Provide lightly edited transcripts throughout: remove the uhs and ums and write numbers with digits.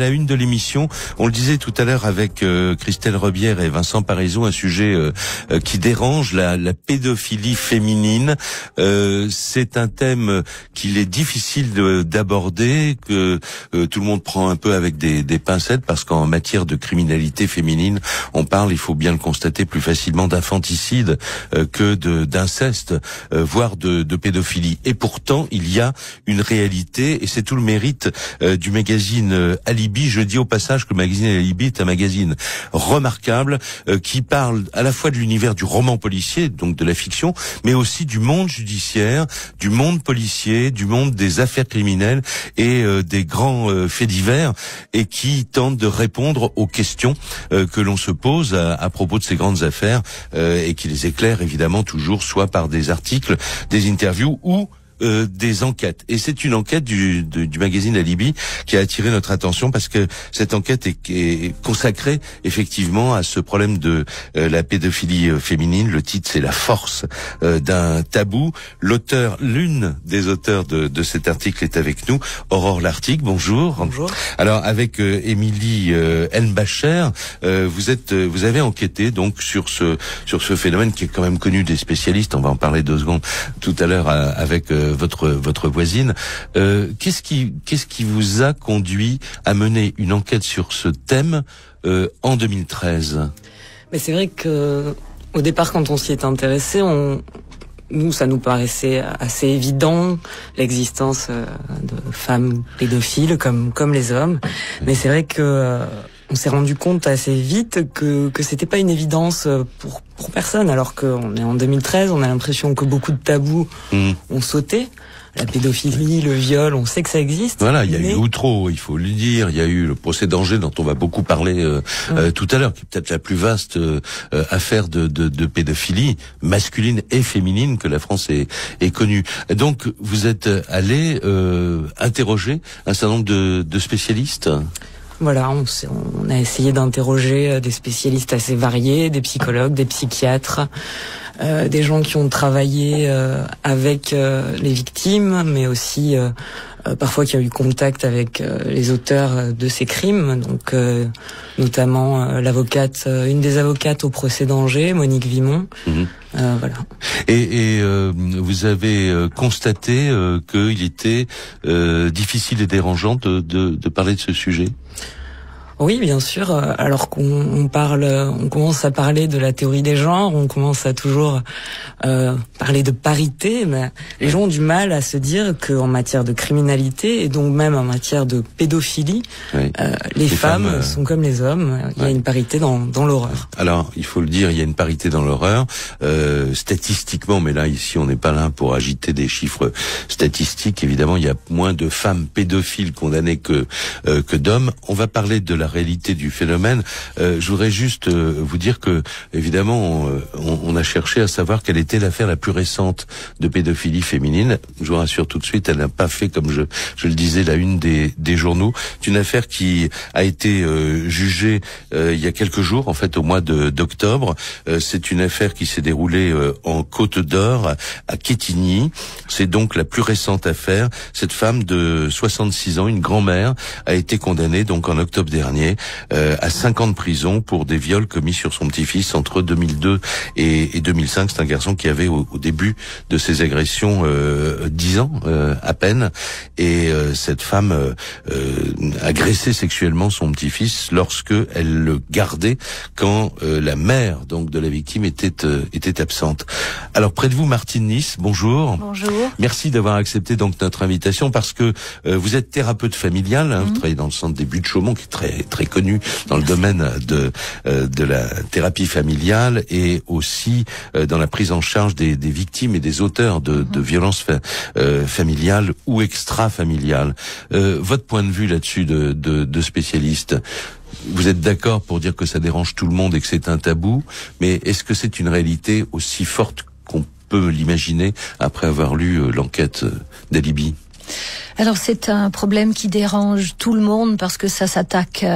La une de l'émission, on le disait tout à l'heure avec Christelle Rebière et Vincent Parisot, un sujet qui dérange, la pédophilie féminine. C'est un thème qu'il est difficile d'aborder, que tout le monde prend un peu avec des pincettes, parce qu'en matière de criminalité féminine, on parle, il faut bien le constater, plus facilement d'infanticide que d'inceste, voire de pédophilie. Et pourtant, il y a une réalité, et c'est tout le mérite du magazine Alibi. Je dis au passage que le magazine Alibi est un magazine remarquable qui parle à la fois de l'univers du roman policier, donc de la fiction, mais aussi du monde judiciaire, du monde policier, du monde des affaires criminelles et des grands faits divers, et qui tente de répondre aux questions que l'on se pose à propos de ces grandes affaires, et qui les éclaire évidemment toujours soit par des articles, des interviews ou des enquêtes. Et c'est une enquête du magazine Alibi qui a attiré notre attention, parce que cette enquête est consacrée effectivement à ce problème de la pédophilie féminine. Le titre, c'est La force d'un tabou. L'une des auteurs de cet article est avec nous, Aurore Lartigue. Bonjour. Bonjour. Alors avec Émilie Elbacher, vous avez enquêté donc sur ce phénomène qui est quand même connu des spécialistes. On va en parler 2 secondes tout à l'heure avec votre voisine. Qu'est-ce qui vous a conduit à mener une enquête sur ce thème en 2013? Mais c'est vrai que au départ, quand on s'y est intéressé, ça nous paraissait assez évident l'existence de femmes pédophiles comme les hommes. Mais c'est vrai que on s'est rendu compte assez vite que c'était pas une évidence pour personne, alors qu'on est en 2013, on a l'impression que beaucoup de tabous ont sauté. La pédophilie, le viol, on sait que ça existe. Voilà, il y a eu Outreau, il faut le dire. Il y a eu le procès d'Angers, dont on va beaucoup parler tout à l'heure, qui est peut-être la plus vaste affaire de pédophilie masculine et féminine que la France ait connue. Donc, vous êtes allé interroger un certain nombre de spécialistes. Voilà, on a essayé d'interroger des spécialistes assez variés, des psychologues, des psychiatres, des gens qui ont travaillé avec les victimes, mais aussi parfois qui ont eu contact avec les auteurs de ces crimes, donc notamment une des avocates au procès d'Angers, Monique Vimont. Voilà. Et vous avez constaté qu'il était difficile et dérangeant de parler de ce sujet? Oui, bien sûr. Alors qu'on commence à parler de la théorie des genres, on commence à toujours parler de parité, mais les gens ont du mal à se dire qu'en matière de criminalité, et donc même en matière de pédophilie, les femmes sont comme les hommes. Il y a une parité dans l'horreur. Alors, il faut le dire, il y a une parité dans l'horreur. Statistiquement, mais là, ici, on n'est pas là pour agiter des chiffres statistiques. Évidemment, il y a moins de femmes pédophiles condamnées que d'hommes. On va parler de la réalité du phénomène. Je voudrais juste vous dire que, évidemment, on a cherché à savoir quelle était l'affaire la plus récente de pédophilie féminine. Je vous rassure tout de suite, elle n'a pas fait, comme je le disais, la une des journaux. C'est une affaire qui a été jugée il y a quelques jours, en fait, au mois d'octobre. C'est une affaire qui s'est déroulée en Côte d'Or, à Quetigny. C'est donc la plus récente affaire. Cette femme de 66 ans, une grand-mère, a été condamnée donc en octobre dernier à 5 ans de prison pour des viols commis sur son petit-fils entre 2002 et 2005. C'est un garçon qui avait au début de ses agressions 10 ans à peine, et cette femme agressait sexuellement son petit-fils lorsque elle le gardait quand la mère donc de la victime était absente. Alors près de vous, Martine Nice, bonjour. Bonjour. Merci d'avoir accepté donc notre invitation, parce que vous êtes thérapeute familiale, vous travaillez dans le centre des Buttes-Chaumont, qui est très connu dans le domaine de la thérapie familiale, et aussi dans la prise en charge des victimes et des auteurs de violences familiales ou extra-familiales. Votre point de vue là-dessus de spécialiste, vous êtes d'accord pour dire que ça dérange tout le monde et que c'est un tabou, mais est-ce que c'est une réalité aussi forte qu'on peut l'imaginer après avoir lu l'enquête d'Alibi? Alors c'est un problème qui dérange tout le monde parce que ça s'attaque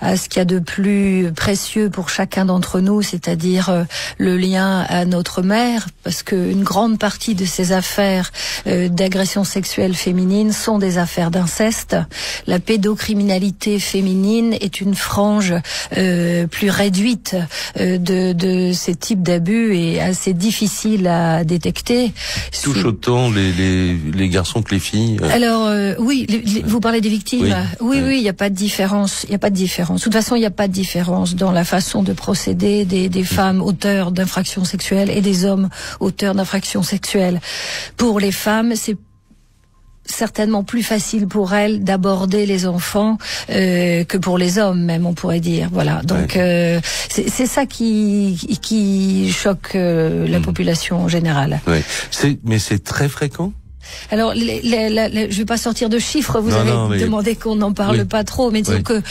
à ce qu'il y a de plus précieux pour chacun d'entre nous, c'est-à-dire le lien à notre mère, parce qu'une grande partie de ces affaires d'agression sexuelle féminine sont des affaires d'inceste. La pédocriminalité féminine est une frange plus réduite de ces types d'abus et assez difficile à détecter. Touche autant les garçons que les filles. Alors oui, vous parlez des victimes. Oui, il n'y a pas de différence. Il n'y a pas de différence. De toute façon, il n'y a pas de différence dans la façon de procéder des femmes auteurs d'infractions sexuelles et des hommes auteurs d'infractions sexuelles. Pour les femmes, c'est certainement plus facile pour elles d'aborder les enfants que pour les hommes, même, on pourrait dire. Voilà. Donc c'est ça qui choque la population en général. Ouais. Mais c'est très fréquent. Alors, je vais pas sortir de chiffres. Vous avez demandé qu'on n'en parle pas trop, mais disons que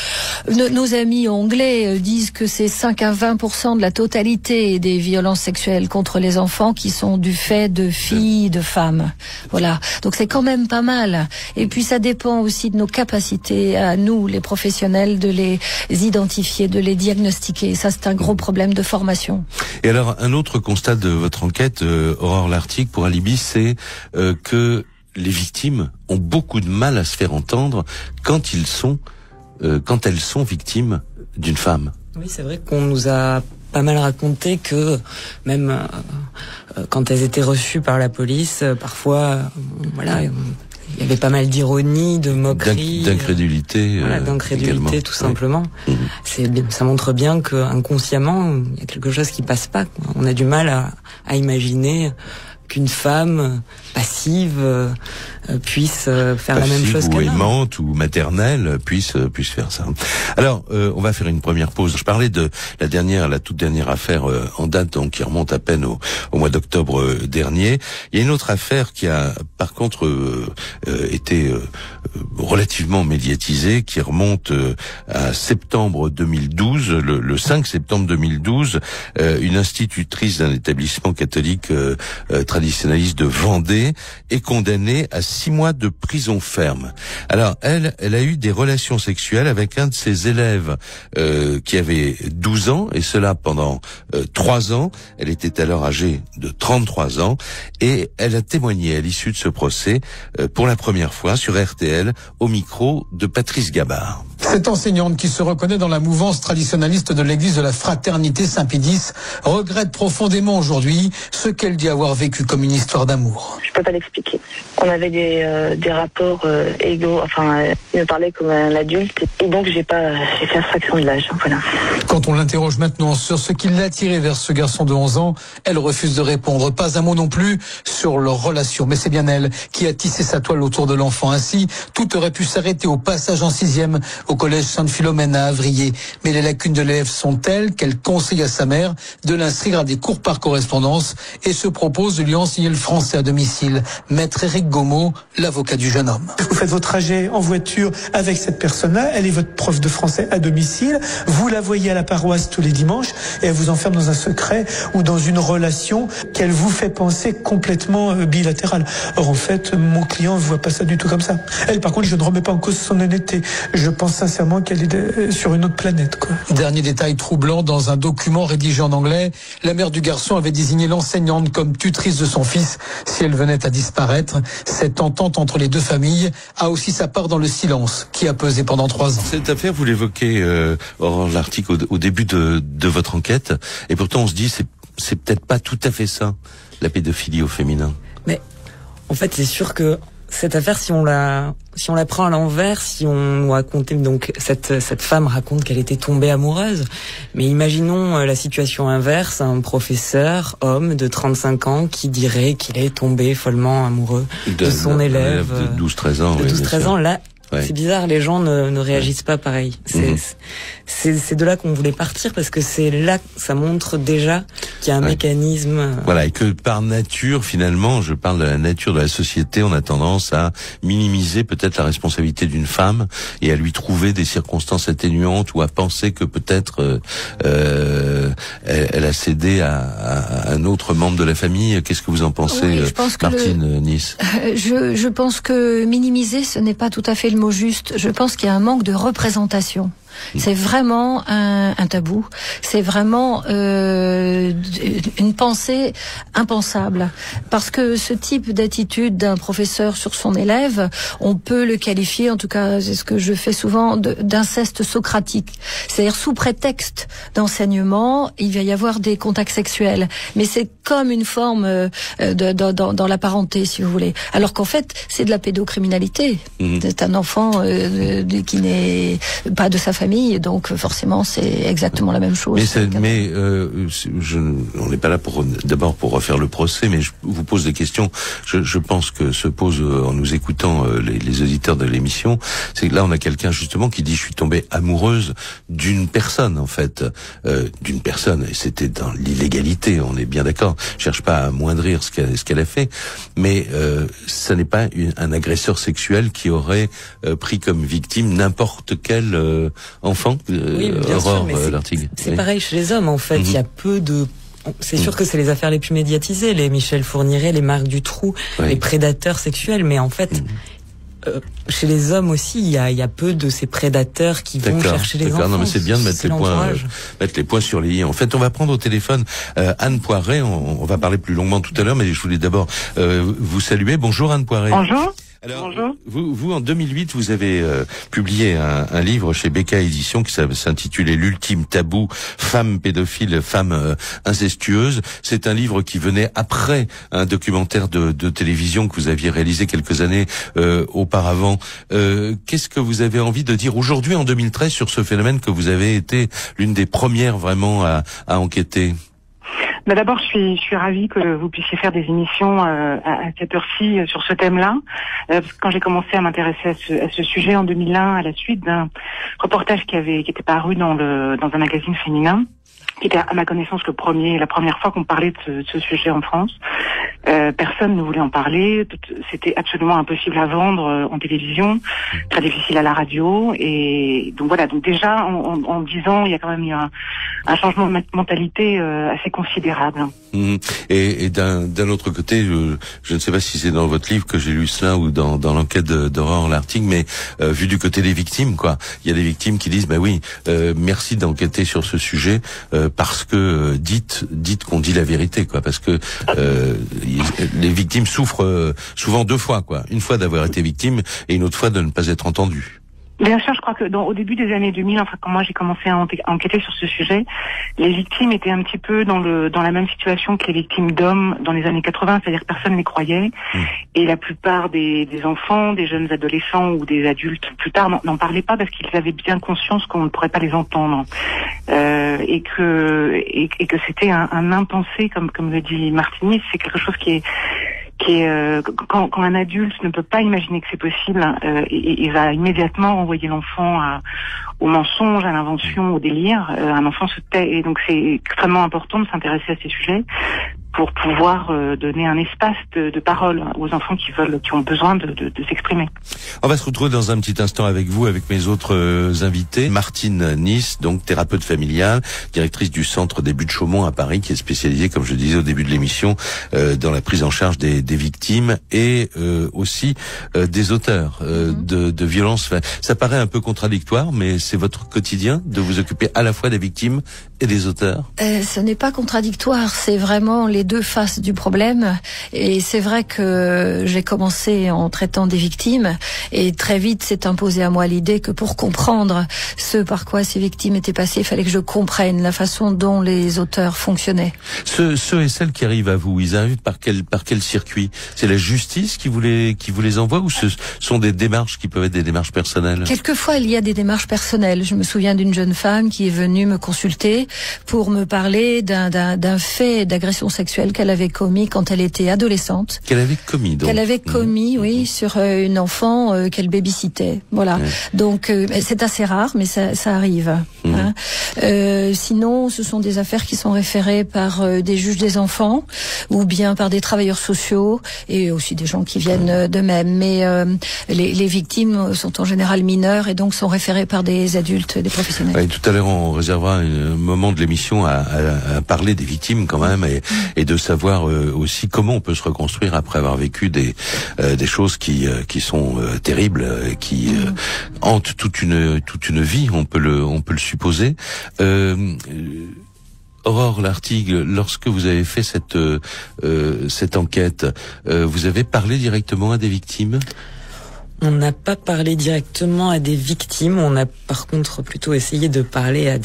nos amis anglais disent que c'est 5 à 20% de la totalité des violences sexuelles contre les enfants qui sont du fait de filles, de femmes. Voilà. Donc c'est quand même pas mal. Et puis ça dépend aussi de nos capacités à nous, les professionnels, de les identifier, de les diagnostiquer. Ça, c'est un gros problème de formation. Et alors, un autre constat de votre enquête, Aurore Lartigue, pour Alibi, c'est que les victimes ont beaucoup de mal à se faire entendre quand elles sont victimes d'une femme. Oui, c'est vrai qu'on nous a pas mal raconté que même quand elles étaient reçues par la police, parfois, il y avait pas mal d'ironie, de moquerie, d'incrédulité, d'incrédulité tout simplement. Ça montre bien que inconsciemment, il y a quelque chose qui passe pas. On a du mal à imaginer qu'une femme passive puisse faire la même chose qu'un homme. Ou aimante ou maternelle puisse faire ça. Alors, on va faire une première pause. Je parlais de la toute dernière affaire en date, donc qui remonte à peine au mois d'octobre dernier. Il y a une autre affaire qui a, par contre, été relativement médiatisée, qui remonte à septembre 2012, le 5 septembre 2012. Une institutrice d'un établissement catholique traditionnaliste de Vendée est condamnée à 6 mois de prison ferme. Alors, elle a eu des relations sexuelles avec un de ses élèves qui avait 12 ans, et cela pendant 3 ans. Elle était alors âgée de 33 ans, et elle a témoigné à l'issue de ce procès pour la première fois sur RTL au micro de Patrice Gabard. Cette enseignante qui se reconnaît dans la mouvance traditionnaliste de l'église de la Fraternité Saint-Pédis regrette profondément aujourd'hui ce qu'elle dit avoir vécu comme une histoire d'amour. Je peux pas l'expliquer. On avait des rapports égaux, il me parlait comme un adulte, et donc j'ai fait abstraction de l'âge, voilà. Quand on l'interroge maintenant sur ce qui l'a attiré vers ce garçon de 11 ans, elle refuse de répondre. Pas un mot non plus sur leur relation, mais c'est bien elle qui a tissé sa toile autour de l'enfant. Ainsi, tout aurait pu s'arrêter au passage en 6e au collège Sainte-Philomène à Avrier. Mais les lacunes de l'élève sont telles qu'elle conseille à sa mère de l'inscrire à des cours par correspondance et se propose de lui enseigner le français à domicile. Maître Éric Gaumont, l'avocat du jeune homme. Vous faites votre trajet en voiture avec cette personne-là, elle est votre prof de français à domicile, vous la voyez à la paroisse tous les dimanches et elle vous enferme dans un secret ou dans une relation qu'elle vous fait penser complètement bilatérale. Or en fait, mon client ne voit pas ça du tout comme ça. Elle, par contre, je ne remets pas en cause son honnêteté. Je pense sincèrement qu'elle est sur une autre planète, quoi. Dernier détail troublant, dans un document rédigé en anglais, la mère du garçon avait désigné l'enseignante comme tutrice de son fils si elle venait à disparaître. Cette entente entre les deux familles a aussi sa part dans le silence qui a pesé pendant 3 ans. Cette affaire, vous l'évoquez, Aurore Lartigue, au début de votre enquête, et pourtant on se dit c'est peut-être pas tout à fait ça, la pédophilie au féminin. Mais en fait, c'est sûr que cette affaire, si on la prend à l'envers, si on nous racontait, donc cette femme raconte qu'elle était tombée amoureuse, mais imaginons la situation inverse, un professeur homme de 35 ans qui dirait qu'il est tombé follement amoureux de son élève de 12-13 ans. De 12-13 ans, là, Ouais. C'est bizarre, les gens ne réagissent pas pareil. C'est de là qu'on voulait partir, parce que c'est là que ça montre déjà qu'il y a un mécanisme. Voilà, et que par nature, finalement, je parle de la nature de la société, on a tendance à minimiser peut-être la responsabilité d'une femme et à lui trouver des circonstances atténuantes, ou à penser que peut-être elle a cédé à un autre membre de la famille. Qu'est-ce que vous en pensez, Martine Nice? Je pense que minimiser, ce n'est pas tout à fait le mot juste. Je pense qu'il y a un manque de représentation. C'est vraiment un tabou. C'est vraiment une pensée impensable. Parce que ce type d'attitude d'un professeur sur son élève, on peut le qualifier, en tout cas c'est ce que je fais souvent, d'inceste socratique. C'est-à-dire sous prétexte d'enseignement, il va y avoir des contacts sexuels. Mais c'est comme une forme dans la parenté, si vous voulez. Alors qu'en fait, c'est de la pédocriminalité. C'est un enfant qui n'est pas de sa famille. Donc forcément c'est exactement la même chose. Mais on n'est pas là pour d'abord pour refaire le procès, mais je vous pose des questions. Je pense que se pose en nous écoutant les auditeurs de l'émission, c'est que là on a quelqu'un justement qui dit je suis tombée amoureuse d'une personne en fait, d'une personne, et c'était dans l'illégalité, on est bien d'accord. Je cherche pas à amoindrir ce qu'elle a fait, mais ça n'est pas un agresseur sexuel qui aurait pris comme victime n'importe quel enfant. Oui, bien sûr, mais c'est pareil chez les hommes en fait. Il y a peu de. C'est sûr que c'est les affaires les plus médiatisées, les Michel Fourniret, les Marc Dutroux, les prédateurs sexuels, mais en fait. Chez les hommes aussi, il y a peu de ces prédateurs qui vont chercher les enfants. Non, mais c'est bien de mettre les points sur les i. En fait, on va prendre au téléphone Anne Poiret. On va parler plus longuement tout à l'heure, mais je voulais d'abord vous saluer. Bonjour Anne Poiret. Bonjour. Alors, vous en 2008, vous avez publié un livre chez Becca Éditions qui s'intitulait L'ultime tabou, femmes pédophiles, femmes incestueuses. C'est un livre qui venait après un documentaire de télévision que vous aviez réalisé quelques années auparavant. Qu'est-ce que vous avez envie de dire aujourd'hui, en 2013, sur ce phénomène que vous avez été l'une des premières vraiment à enquêter? D'abord, je suis ravie que vous puissiez faire des émissions à cette heure-ci sur ce thème-là. Quand j'ai commencé à m'intéresser à ce sujet en 2001, à la suite d'un reportage qui était paru dans un magazine féminin, qui était à ma connaissance la première fois qu'on parlait de ce sujet en France. Personne ne voulait en parler. C'était absolument impossible à vendre en télévision, très difficile à la radio. Et donc voilà. Donc déjà, en 10 ans, il y a quand même eu un changement de mentalité assez considérable. Et d'un autre côté, je ne sais pas si c'est dans votre livre que j'ai lu cela ou dans l'enquête d'Aurore Lartigue, mais vu du côté des victimes, quoi. Il y a des victimes qui disent, bah oui, merci d'enquêter sur ce sujet parce que dites qu'on dit la vérité, quoi. Parce que les victimes souffrent souvent deux fois, quoi. Une fois d'avoir été victime et une autre fois de ne pas être entendues. Bien sûr, je crois que au début des années 2000, enfin quand moi j'ai commencé à enquêter sur ce sujet, les victimes étaient un petit peu dans la même situation que les victimes d'hommes dans les années 80, c'est-à-dire que personne ne les croyait, et la plupart des enfants, des jeunes adolescents ou des adultes plus tard n'en parlaient pas parce qu'ils avaient bien conscience qu'on ne pourrait pas les entendre, et que c'était un impensé, comme le dit Martini, c'est quelque chose qui est quand un adulte ne peut pas imaginer que c'est possible, il va immédiatement renvoyer l'enfant au mensonge, à l'invention, au délire. Un enfant se tait, et donc c'est extrêmement important de s'intéresser à ces sujets pour pouvoir donner un espace de parole aux enfants qui ont besoin de s'exprimer. On va se retrouver dans un petit instant avec vous, avec mes autres invités. Martine Nice, donc thérapeute familiale, directrice du centre des Buttes-Chaumont à Paris, qui est spécialisée, comme je disais au début de l'émission, dans la prise en charge des victimes et aussi des auteurs de violences. Ça paraît un peu contradictoire, mais c'est votre quotidien de vous occuper à la fois des victimes et des auteurs. Ce n'est pas contradictoire, c'est vraiment les deux faces du problème. Et c'est vrai que j'ai commencé en traitant des victimes et très vite s'est imposé à moi l'idée que pour comprendre ce par quoi ces victimes étaient passées, il fallait que je comprenne la façon dont les auteurs fonctionnaient. Ceux et celles qui arrivent à vous, ils arrivent par quel circuit? C'est la justice qui vous les envoie, ou ce sont des démarches qui peuvent être des démarches personnelles? Quelquefois, il y a des démarches personnelles. Je me souviens d'une jeune femme qui est venue me consulter pour me parler d'un fait d'agression sexuelle sexuel qu'elle avait commis quand elle était adolescente. Qu'elle avait commis, donc. Qu'elle avait commis, oui, sur une enfant qu'elle babysitait. Voilà. Ouais. Donc c'est assez rare, mais ça arrive. Hein. Sinon, ce sont des affaires qui sont référées par des juges des enfants ou bien par des travailleurs sociaux et aussi des gens qui viennent d'eux-mêmes. Mais les victimes sont en général mineures et donc sont référées par des adultes, des professionnels. Ouais, tout à l'heure, on réservera un moment de l'émission à parler des victimes quand même et de savoir aussi comment on peut se reconstruire après avoir vécu des choses qui sont terribles, qui hantent toute une vie. On peut le supposer. Aurore Lartigue, lorsque vous avez fait cette enquête, vous avez parlé directement à des victimes ? On n'a pas parlé directement à des victimes, on a par contre plutôt essayé de parler à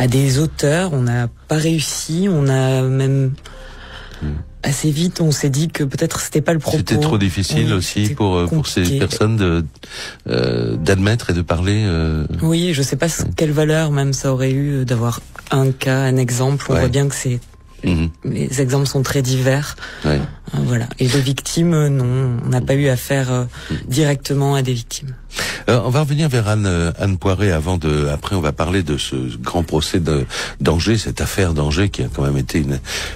des auteurs. On n'a pas réussi, on a même assez vite, on s'est dit que peut-être c'était pas le propos. C'était trop difficile aussi pour ces personnes d'admettre et de parler. Oui, je sais pas quelle valeur même ça aurait eu d'avoir un cas, un exemple. On voit bien que les exemples sont très divers. Ouais. Voilà. Et de victimes, non, on n'a pas eu affaire directement à des victimes. On va revenir vers Anne Poiré après on va parler de ce grand procès d'Angers, cette affaire d'Angers qui a quand même été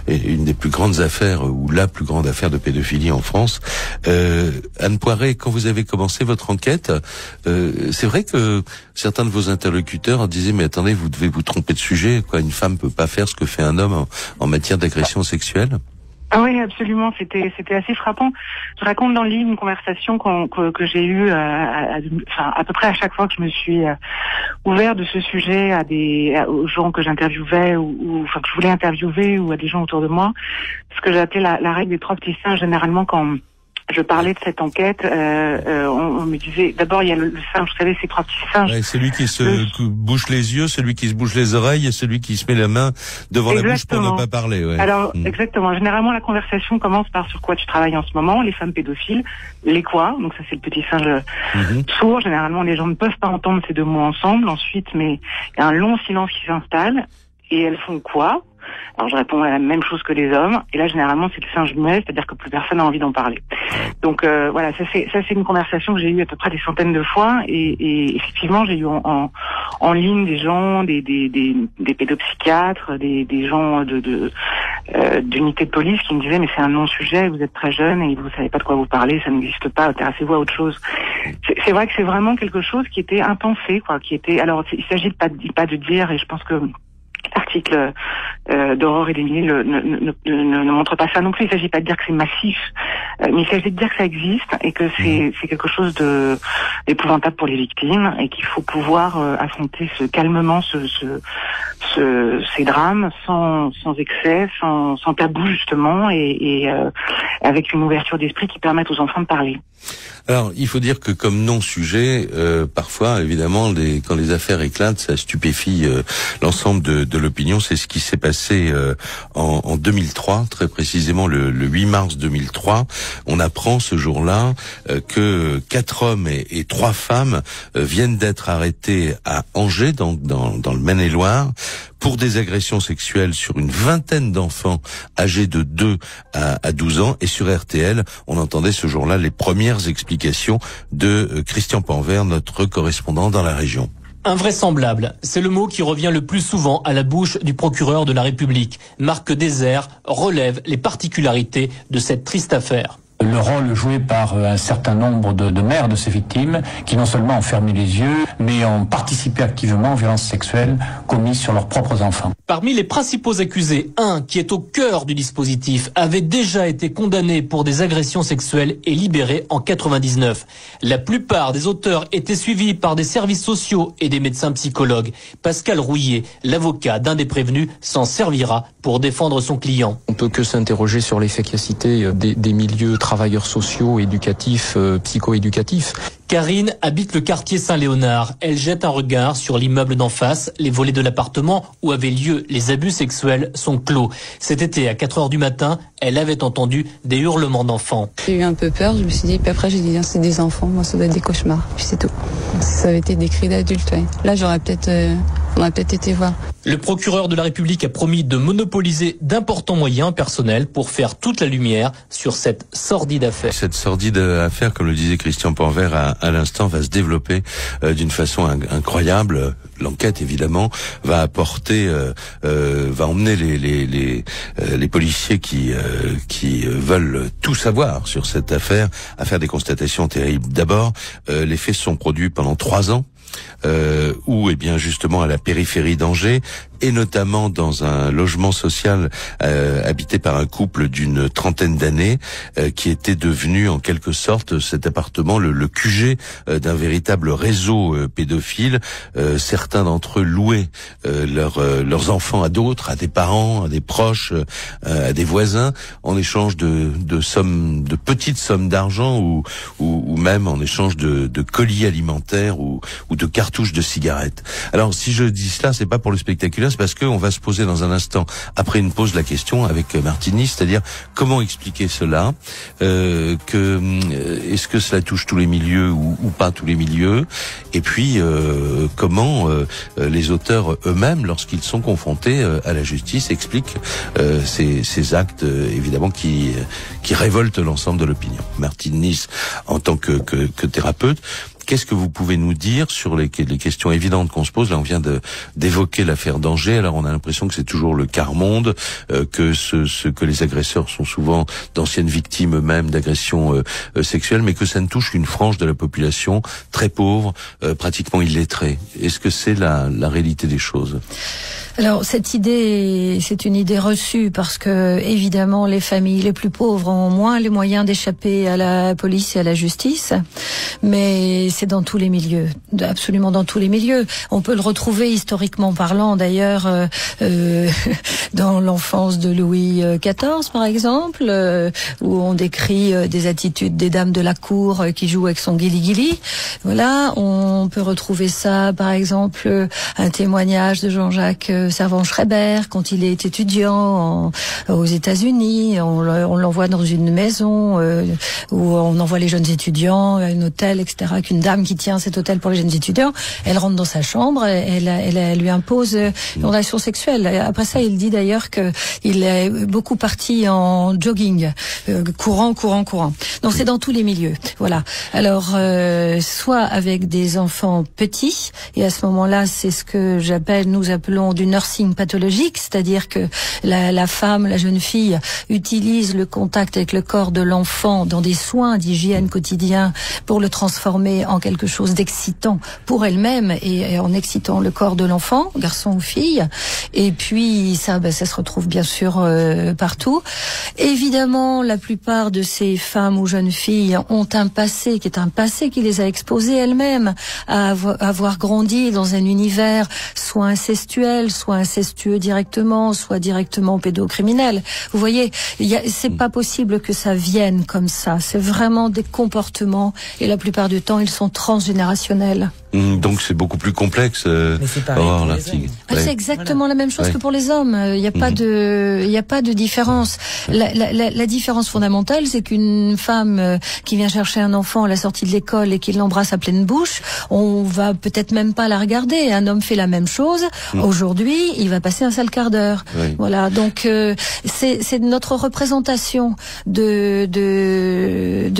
une des plus grandes affaires ou la plus grande affaire de pédophilie en France. Anne Poiré, quand vous avez commencé votre enquête, c'est vrai que certains de vos interlocuteurs disaient mais attendez, vous devez vous tromper de sujet, quoi, une femme peut pas faire ce que fait un homme en matière d'agression sexuelle. Ah oui, absolument. C'était assez frappant. Je raconte dans le livre une conversation que j'ai eue, à peu près à chaque fois que je me suis ouvert de ce sujet aux gens que j'interviewais ou que je voulais interviewer ou à des gens autour de moi. Ce que j'appelais la règle des 3 petits singes. Généralement, quand je parlais de cette enquête, on me disait, d'abord il y a le singe, vous savez, ces 3 petits singes. Ouais, celui qui se bouche les yeux, celui qui se bouche les oreilles et celui qui se met la main devant la bouche pour ne pas parler. Ouais. Alors, exactement. Généralement, la conversation commence par sur quoi tu travailles en ce moment, les femmes pédophiles, les quoi, donc ça c'est le petit singe sourd. Généralement, les gens ne peuvent pas entendre ces 2 mots ensemble. Ensuite, mais il y a un long silence qui s'installe et elles font quoi? Alors je réponds à la même chose que les hommes, et là généralement c'est le singe muet, c'est-à-dire que plus personne n'a envie d'en parler. Donc voilà, ça c'est une conversation que j'ai eue à peu près des centaines de fois, et effectivement j'ai eu en ligne des gens, des pédopsychiatres, des gens d'unités de police qui me disaient mais c'est un non-sujet, vous êtes très jeune et vous savez pas de quoi vous parlez, ça n'existe pas, intéressez-vous à autre chose. C'est vrai que c'est vraiment quelque chose qui était impensé, quoi, qui était. Alors il s'agit pas de dire, et je pense que l'article d'Aurore et d'Émilie ne montre pas ça non plus. Il ne s'agit pas de dire que c'est massif, mais il s'agit de dire que ça existe et que c'est quelque chose d'épouvantable pour les victimes et qu'il faut pouvoir affronter calmement ces drames sans excès, sans tabou justement, et avec une ouverture d'esprit qui permette aux enfants de parler. Alors, il faut dire que comme non-sujet, parfois, évidemment, quand les affaires éclatent, ça stupéfie l'ensemble de l'opinion. C'est ce qui s'est passé en 2003, très précisément le 8 mars 2003. On apprend ce jour-là que 4 hommes et 3 femmes viennent d'être arrêtés à Angers, dans le Maine-et-Loire, pour des agressions sexuelles sur une vingtaine d'enfants âgés de 2 à 12 ans. Et sur RTL, on entendait ce jour-là les premières explications de Christian Panvert, notre correspondant dans la région. Invraisemblable, c'est le mot qui revient le plus souvent à la bouche du procureur de la République. Marc Désert relève les particularités de cette triste affaire. Le rôle joué par un certain nombre de mères de ces victimes qui non seulement ont fermé les yeux, mais ont participé activement aux violences sexuelles commises sur leurs propres enfants. Parmi les principaux accusés, un qui est au cœur du dispositif avait déjà été condamné pour des agressions sexuelles et libéré en 99. La plupart des auteurs étaient suivis par des services sociaux et des médecins psychologues. Pascal Rouillet, l'avocat d'un des prévenus, s'en servira pour défendre son client. On peut que s'interroger sur l'efficacité des milieux travailleurs sociaux, éducatifs, psycho-éducatifs. Karine habite le quartier Saint-Léonard. Elle jette un regard sur l'immeuble d'en face. Les volets de l'appartement où avaient lieu les abus sexuels sont clos. Cet été, à 4 heures du matin, elle avait entendu des hurlements d'enfants. J'ai eu un peu peur, je me suis dit, puis après j'ai dit, c'est des enfants, moi ça doit être des cauchemars, puis c'est tout. Ça avait été des cris d'adultes, ouais. Là j'aurais peut-être On a peut-être été voir. Le procureur de la République a promis de monopoliser d'importants moyens personnels pour faire toute la lumière sur cette sordide affaire. Cette sordide affaire, comme le disait Christian Panvert à l'instant, va se développer d'une façon incroyable. L'enquête, évidemment, va apporter, va emmener les policiers qui veulent tout savoir sur cette affaire à faire des constatations terribles. D'abord, les faits sont produits pendant 3 ans. Où, eh bien, justement, à la périphérie d'Angers, et notamment dans un logement social habité par un couple d'une 30aine d'années, qui était devenu, en quelque sorte, cet appartement, le QG d'un véritable réseau pédophile. Certains d'entre eux louaient leurs enfants à d'autres, à des parents, à des proches, à des voisins, en échange de petites sommes d'argent, ou même en échange de colis alimentaires ou de cartouches de cigarettes. Alors, si je dis cela, c'est pas pour le spectaculaire, c'est parce qu'on va se poser dans un instant, après une pause, la question avec Martini, c'est-à-dire comment expliquer cela, est-ce que cela touche tous les milieux ou pas tous les milieux, et puis comment les auteurs eux-mêmes, lorsqu'ils sont confrontés à la justice, expliquent ces actes, évidemment, qui révoltent l'ensemble de l'opinion. Martini, en tant que thérapeute, qu'est-ce que vous pouvez nous dire sur les questions évidentes qu'on se pose? Là, on vient d'évoquer l'affaire d'Angers. Alors, on a l'impression que c'est toujours le quart monde, que les agresseurs sont souvent d'anciennes victimes eux-mêmes d'agressions sexuelles, mais que ça ne touche qu'une frange de la population très pauvre, pratiquement illettrée. Est-ce que c'est la réalité des choses? Alors, cette idée, c'est une idée reçue parce que, évidemment, les familles les plus pauvres ont moins les moyens d'échapper à la police et à la justice. Mais c'est dans tous les milieux, absolument dans tous les milieux. On peut le retrouver historiquement parlant, d'ailleurs, dans l'enfance de Louis XIV, par exemple, où on décrit des attitudes des dames de la cour qui jouent avec son guili-guili. Voilà, on peut retrouver ça, par exemple, un témoignage de Jean-Jacques Servan-Schreiber quand il est étudiant aux États-Unis. On l'envoie dans une maison où on envoie les jeunes étudiants à un hôtel, etc. Qu'une dame qui tient cet hôtel pour les jeunes étudiants, elle rentre dans sa chambre, elle lui impose une relation sexuelle. Après ça, il dit d'ailleurs qu'il est beaucoup parti en jogging, courant. Donc c'est dans tous les milieux. Voilà. Alors soit avec des enfants petits, et à ce moment-là, c'est ce que nous appelons du nursing pathologique, c'est-à-dire que la femme, la jeune fille, utilise le contact avec le corps de l'enfant dans des soins d'hygiène quotidien pour le transformer en quelque chose d'excitant pour elle-même et en excitant le corps de l'enfant, garçon ou fille. Et puis ça se retrouve bien sûr partout. Évidemment, la plupart de ces femmes ou jeunes filles ont un passé qui les a exposées elles-mêmes à avoir grandi dans un univers soit incestuel, soit incestueux directement, soit directement pédocriminel. Vous voyez, c'est pas possible que ça vienne comme ça. C'est vraiment des comportements, et la plupart du temps, ils sont transgénérationnels. Donc c'est beaucoup plus complexe. Mais c'est pareil pour les hommes. C'est exactement la même chose que pour les hommes. Il n'y a pas de différence. La différence fondamentale, c'est qu'une femme qui vient chercher un enfant à la sortie de l'école et qui l'embrasse à pleine bouche, on va peut-être même pas la regarder. Un homme fait la même chose. Aujourd'hui, il va passer un sale quart d'heure. Oui. Voilà. Donc c'est notre représentation de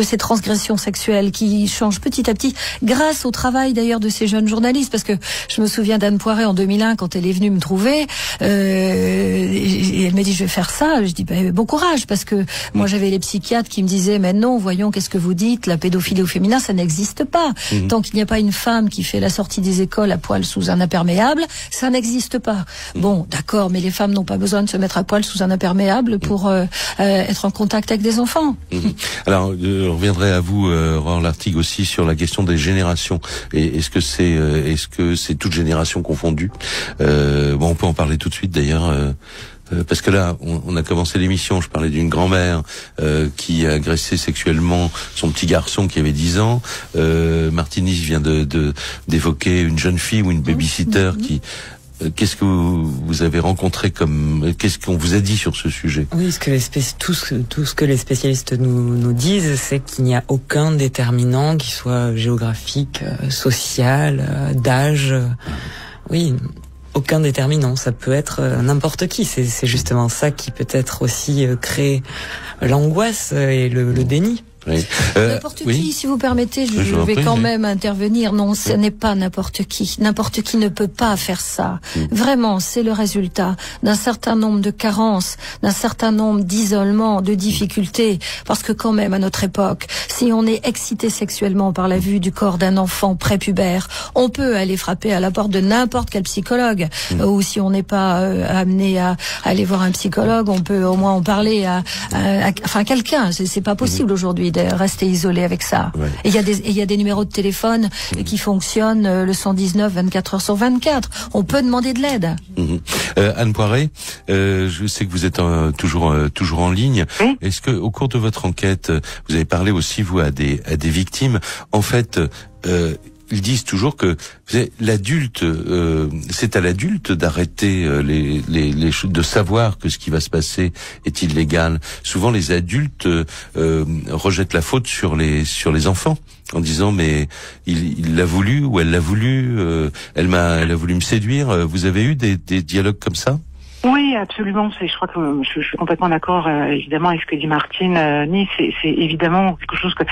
ces transgressions sexuelles qui change petit à petit, grâce au travail d'ailleurs de ces jeunes journalistes, parce que je me souviens d'Anne Poiret en 2001 quand elle est venue me trouver, et elle m'a dit je vais faire ça. Je dis bon courage, parce que moi j'avais les psychiatres qui me disaient mais non, voyons, qu'est-ce que vous dites, la pédophilie au féminin ça n'existe pas. Tant qu'il n'y a pas une femme qui fait la sortie des écoles à poil sous un imperméable, ça n'existe pas. Bon, d'accord, mais les femmes n'ont pas besoin de se mettre à poil sous un imperméable pour être en contact avec des enfants. Alors, on reviendrait à vous, Aurore Lartigue, aussi sur la question des générations. Et est-ce que c'est toute génération confondue? Bon, on peut en parler tout de suite d'ailleurs. Parce que là, on a commencé l'émission, je parlais d'une grand-mère qui a agressé sexuellement son petit garçon qui avait 10 ans. Martini vient d'évoquer une jeune fille ou une babysitter qui... Qu'est-ce que vous avez rencontré qu'est-ce qu'on vous a dit sur ce sujet? Oui, tout ce que les spécialistes nous disent, c'est qu'il n'y a aucun déterminant qui soit géographique, social, d'âge. Oui. aucun déterminant. Ça peut être n'importe qui. C'est justement ça qui peut-être aussi crée l'angoisse et le déni. Oui. N'importe qui, si vous permettez, je vais quand même intervenir. Non, ce n'est pas n'importe qui. N'importe qui ne peut pas faire ça. Vraiment, c'est le résultat d'un certain nombre de carences, d'un certain nombre d'isolements, de difficultés. Parce que quand même, à notre époque, si on est excité sexuellement par la vue du corps d'un enfant prépubère, on peut aller frapper à la porte de n'importe quel psychologue. Ou si on n'est pas amené à aller voir un psychologue, on peut au moins en parler à quelqu'un. C'est pas possible aujourd'hui de rester isolé avec ça. Ouais. Et il y a des numéros de téléphone qui fonctionnent, le 119 24 heures sur 24. On peut demander de l'aide. Anne Poiret, je sais que vous êtes toujours en ligne. Oui. Est-ce que au cours de votre enquête, vous avez parlé aussi vous à des victimes? En fait, ils disent toujours que l'adulte, c'est à l'adulte d'arrêter les choses, de savoir que ce qui va se passer est illégal. Souvent, les adultes rejettent la faute sur les enfants en disant mais il l'a voulu ou elle l'a voulu, elle a voulu me séduire. Vous avez eu des dialogues comme ça? Oui, absolument. Je crois que je suis complètement d'accord, évidemment, avec ce que dit Martine. C'est évidemment quelque chose que,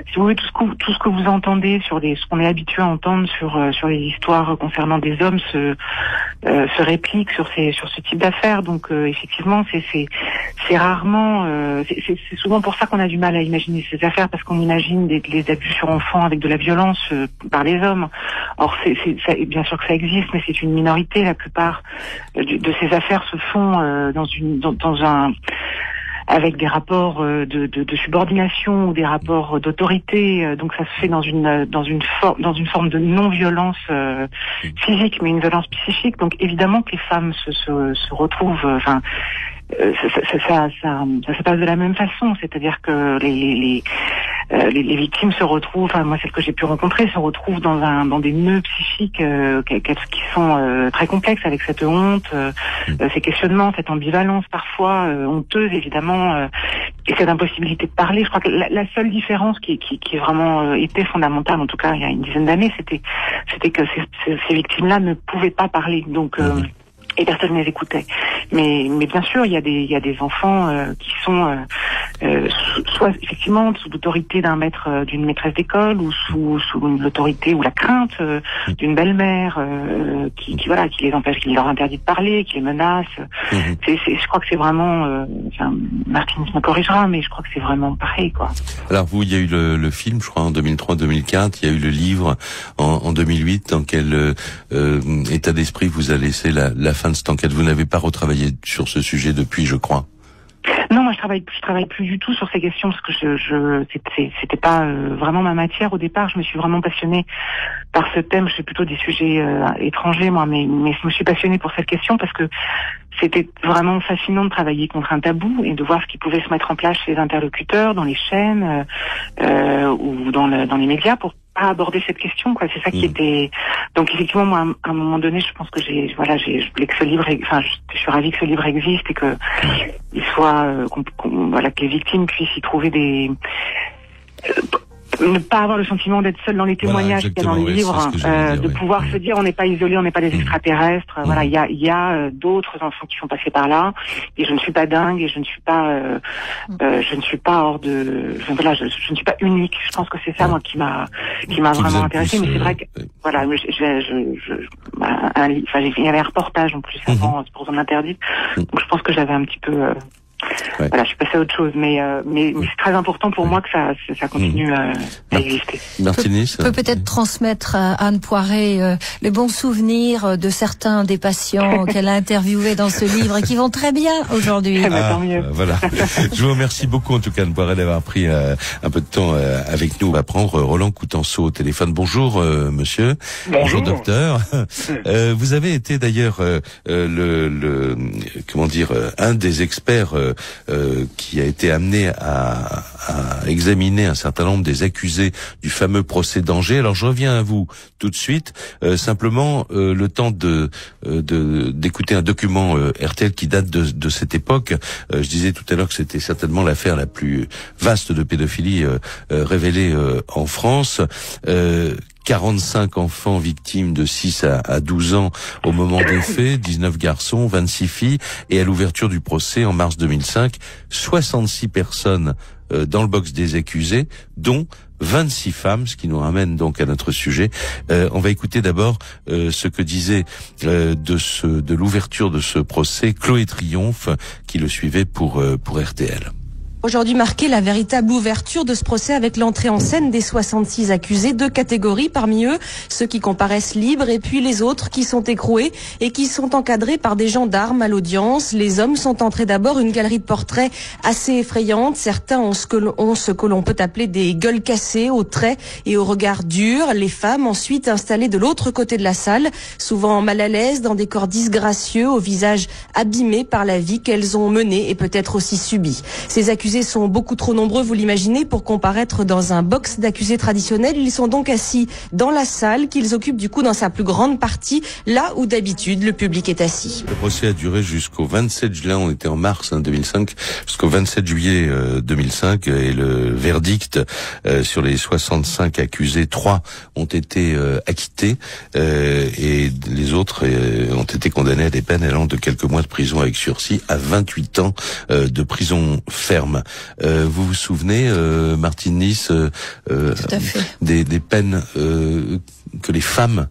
si vous voulez, tout ce que vous entendez sur ce qu'on est habitué à entendre sur les histoires concernant des hommes se réplique sur ce type d'affaires. Donc, effectivement, c'est rarement, c'est souvent pour ça qu'on a du mal à imaginer ces affaires, parce qu'on imagine les abus sur enfants avec de la violence par les hommes. Or, bien sûr que ça existe, mais c'est une minorité. La plupart de ces affaires se font avec des rapports de subordination ou des rapports d'autorité. Donc ça se fait dans une forme de non-violence physique, mais une violence psychique. Donc évidemment que les femmes se retrouvent. Ça se passe de la même façon, c'est-à-dire que les victimes se retrouvent, moi celles que j'ai pu rencontrer, se retrouvent dans des nœuds psychiques qui sont très complexes, avec cette honte, ces questionnements, cette ambivalence parfois honteuse évidemment, et cette impossibilité de parler. Je crois que la seule différence qui vraiment était fondamentale, en tout cas il y a une dizaine d'années, c'était que ces victimes-là ne pouvaient pas parler, donc et personne ne les écoutait. Mais bien sûr, il y a des enfants qui sont soit effectivement sous l'autorité d'une maîtresse d'école, ou sous l'autorité ou la crainte d'une belle-mère qui les empêche, qui leur interdit de parler, qui les menace. Je crois que c'est vraiment, Martine me corrigera, mais je crois que c'est vraiment pareil, quoi. Alors vous, il y a eu le film, je crois, en 2003-2004. Il y a eu le livre en 2008. Dans quel état d'esprit vous a laissé la fin de cette enquête? Vous n'avez pas retravaillé sur ce sujet depuis, je crois. Non, moi je travaille plus du tout sur ces questions, parce que c'était pas vraiment ma matière au départ. Je me suis vraiment passionnée par ce thème. Je fais plutôt des sujets étrangers, moi, mais je me suis passionnée pour cette question parce que c'était vraiment fascinant de travailler contre un tabou et de voir ce qui pouvait se mettre en place chez les interlocuteurs, dans les chaînes ou dans les médias, pour pas aborder cette question, quoi. C'est ça qui était. Donc effectivement, moi, à un moment donné, je pense que je voulais que ce livre, je suis ravie que ce livre existe et que il soit, que les victimes puissent y trouver ne pas avoir le sentiment d'être seul dans les témoignages qu'il y a dans le livre, de pouvoir se dire on n'est pas isolé, on n'est pas des extraterrestres. Voilà, il y a d'autres enfants qui sont passés par là, et je ne suis pas dingue, et je ne suis pas hors de, je ne suis pas unique. Je pense que c'est ça, moi, qui m'a vraiment intéressée. Mais c'est vrai que voilà, il y avait un reportage en plus avant pour zone interdite, donc je pense que j'avais un petit peu voilà, je suis passée à autre chose, mais c'est très important pour moi que ça continue à exister. Martinis peut peut-être transmettre à Anne Poiret les bons souvenirs de certains des patients qu'elle a interviewés dans ce livre et qui vont très bien aujourd'hui. Tant mieux. Voilà. Je vous remercie beaucoup, en tout cas, Anne Poiret, d'avoir pris un peu de temps avec nous. On va prendre Roland Coutenceau au téléphone. Bonjour, monsieur. Bonjour, docteur. Vous avez été d'ailleurs un des experts qui a été amené à examiner un certain nombre des accusés accusés du fameux procès d'Angers. Alors je reviens à vous tout de suite, simplement le temps d'écouter un document RTL qui date de cette époque. Je disais tout à l'heure que c'était certainement l'affaire la plus vaste de pédophilie révélée en France. 45 enfants victimes de 6 à 12 ans au moment des faits, 19 garçons, 26 filles, et à l'ouverture du procès en mars 2005, 66 personnes dans le box des accusés, dont 26 femmes, ce qui nous ramène donc à notre sujet. On va écouter d'abord ce que disait de l'ouverture de ce procès Chloé Triomphe, qui le suivait pour RTL. Aujourd'hui marqué la véritable ouverture de ce procès avec l'entrée en scène des 66 accusés, 2 catégories parmi eux, ceux qui comparaissent libres et puis les autres qui sont écroués et qui sont encadrés par des gendarmes à l'audience. Les hommes sont entrés d'abord une galerie de portraits assez effrayante. Certains ont ce que l'on peut appeler des gueules cassées, aux traits et au regard dur. Les femmes ensuite installées de l'autre côté de la salle, souvent mal à l'aise, dans des corps disgracieux, au visage abîmé par la vie qu'elles ont menée et peut-être aussi subie. Ces accusés sont beaucoup trop nombreux, vous l'imaginez, pour comparaître dans un box d'accusés traditionnel. Ils sont donc assis dans la salle qu'ils occupent du coup dans sa plus grande partie, là où d'habitude le public est assis. Le procès a duré jusqu'au 27 juillet, on était en mars 2005, jusqu'au 27 juillet 2005, et le verdict sur les 65 accusés, 3 ont été acquittés, et les autres ont été condamnés à des peines allant de quelques mois de prison avec sursis à 28 ans de prison ferme. Vous vous souvenez, Martine Nice, des peines que les femmes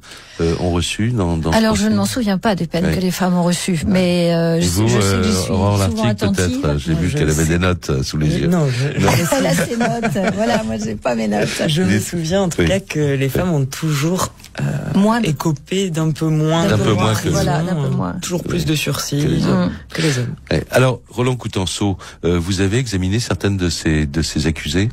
ont reçues dans Alors je ne m'en souviens pas des peines que les femmes ont reçues, mais je sais que j'y suis souvent attentive. Peut-être, j'ai vu qu'elle avait des notes sous les yeux. Non, elle a ses notes. Voilà, moi j'ai pas mes notes. Je me souviens en tout cas que les femmes ont toujours écopé d'un peu moins, d'un peu moins, toujours plus de sursis que les hommes. Alors Roland Coutenceau, vous avez examiné certaines de ces accusés?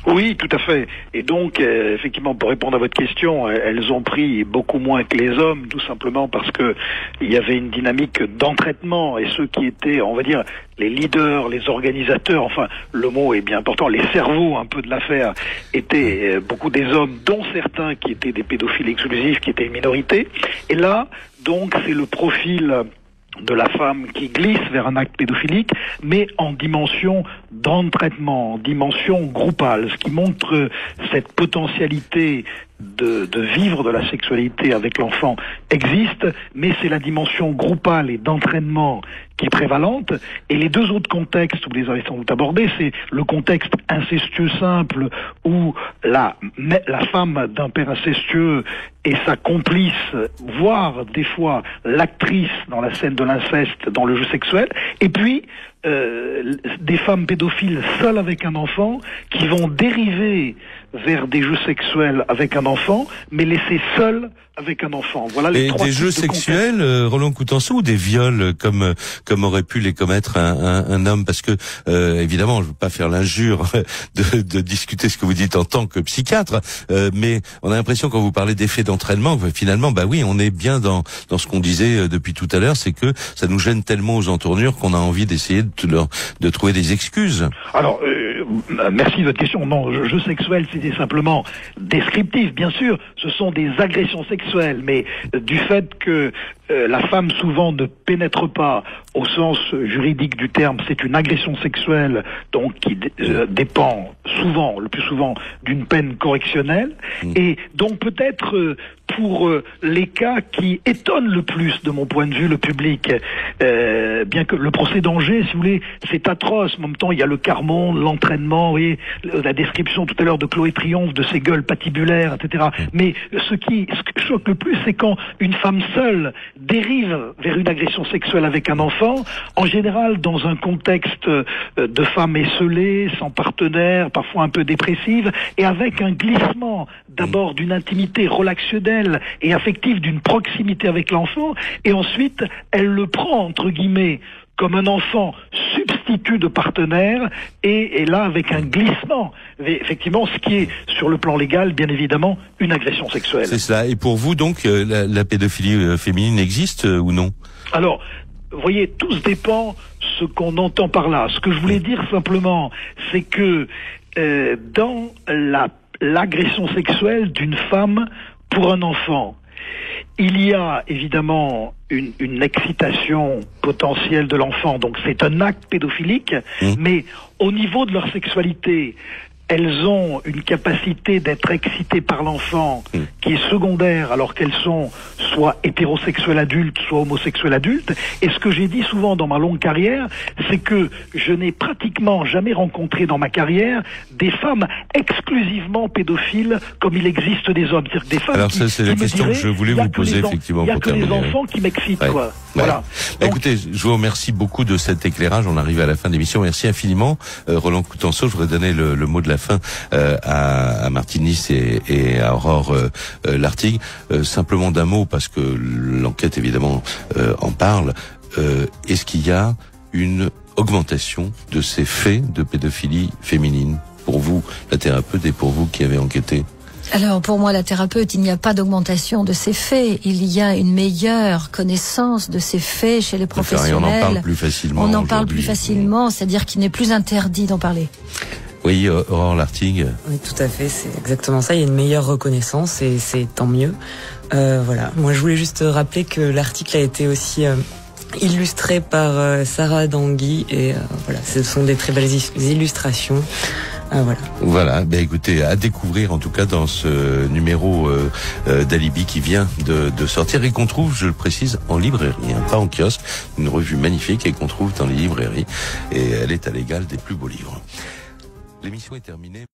Oui, tout à fait. Et donc, effectivement, pour répondre à votre question, elles ont pris beaucoup moins que les hommes, tout simplement parce que il y avait une dynamique d'entraînement, et ceux qui étaient, on va dire, les leaders, les organisateurs, enfin, le mot est bien important, les cerveaux un peu de l'affaire, étaient beaucoup des hommes, dont certains qui étaient des pédophiles exclusifs, qui étaient une minorité. Et là, donc, c'est le profil de la femme qui glisse vers un acte pédophilique, mais en dimension d'entraînement, en dimension groupale, ce qui montre cette potentialité de vivre de la sexualité avec l'enfant existe, mais c'est la dimension groupale et d'entraînement qui est prévalente. Et les deux autres contextes, vous les avez sans doute abordés, c'est le contexte incestueux simple où la femme d'un père incestueux est sa complice, voire des fois l'actrice dans la scène de l'inceste, dans le jeu sexuel, et puis des femmes pédophiles seules avec un enfant qui vont dériver vers des jeux sexuels avec un enfant, mais laissés seuls avec un enfant. Voilà les trois des jeux sexuels, Roland Coutenceau, ou des viols comme aurait pu les commettre un homme, parce que évidemment, je veux pas faire l'injure de discuter ce que vous dites en tant que psychiatre, mais on a l'impression quand vous parlez d'effet d'entraînement, finalement, bah oui, on est bien dans ce qu'on disait depuis tout à l'heure, c'est que ça nous gêne tellement aux entournures qu'on a envie d'essayer de trouver des excuses. Alors, merci de votre question. Non, jeu sexuel, c'était simplement descriptif, bien sûr. Ce sont des agressions sexuelles, mais du fait que la femme souvent ne pénètre pas au sens juridique du terme, c'est une agression sexuelle, donc qui dépend souvent, le plus souvent, d'une peine correctionnelle. Et donc peut-être pour les cas qui étonnent le plus, de mon point de vue, le public, bien que le procès d'Angers, si vous voulez, c'est atroce. En même temps, il y a le quart-monde, l'entraînement, vous voyez, la description tout à l'heure de Chloé Triomphe, de ses gueules patibulaires, etc. Mais ce qui choque le plus, c'est quand une femme seule dérive vers une agression sexuelle avec un enfant, en général dans un contexte de femme esseulée, sans partenaire, parfois un peu dépressive, et avec un glissement d'abord d'une intimité relationnelle et affective, d'une proximité avec l'enfant, et ensuite elle le prend entre guillemets comme un enfant substitut de partenaire, et là avec un glissement, effectivement, ce qui est sur le plan légal bien évidemment une agression sexuelle. C'est cela. Et pour vous donc la pédophilie féminine existe ou non? Alors, vous voyez, tout se dépend ce qu'on entend par là. Ce que je voulais dire simplement, c'est que dans l'agression sexuelle d'une femme pour un enfant. Il y a évidemment une excitation potentielle de l'enfant, donc c'est un acte pédophilique, mais au niveau de leur sexualité, elles ont une capacité d'être excitées par l'enfant qui est secondaire alors qu'elles sont soit hétérosexuelles adultes, soit homosexuelles adultes. Et ce que j'ai dit souvent dans ma longue carrière, c'est que je n'ai pratiquement jamais rencontré dans ma carrière des femmes exclusivement pédophiles comme il existe des hommes. C'est-à-dire des femmes alors ça, c'est la question que je voulais vous poser, effectivement, pour terminer. Il n'y a que les enfants qui m'excitent, quoi. Ouais. Voilà. Donc, écoutez, je vous remercie beaucoup de cet éclairage. On arrive à la fin de l'émission. Merci infiniment. Roland Coutenceau, je voudrais donner le mot de la fin à Martine Nice et à Aurore Lartigue. Simplement d'un mot, parce que l'enquête, évidemment, en parle. Est-ce qu'il y a une augmentation de ces faits de pédophilie féminine pour vous, la thérapeute, et pour vous qui avez enquêté? Alors pour moi, la thérapeute, il n'y a pas d'augmentation de ces faits. Il y a une meilleure connaissance de ces faits chez les professionnels. On en parle plus facilement. On en parle plus facilement, c'est-à-dire qu'il n'est plus interdit d'en parler. Oui, Aurore Lartigue. Oui, tout à fait, c'est exactement ça. Il y a une meilleure reconnaissance et c'est tant mieux. Voilà. Moi, je voulais juste rappeler que l'article a été aussi illustré par Sarah Dangui et voilà, ce sont des très belles illustrations. Voilà. Ben écoutez, à découvrir en tout cas dans ce numéro d'Alibi qui vient de sortir et qu'on trouve, je le précise, en librairie, pas en kiosque, une revue magnifique et qu'on trouve dans les librairies et elle est à l'égal des plus beaux livres. L'émission est terminée.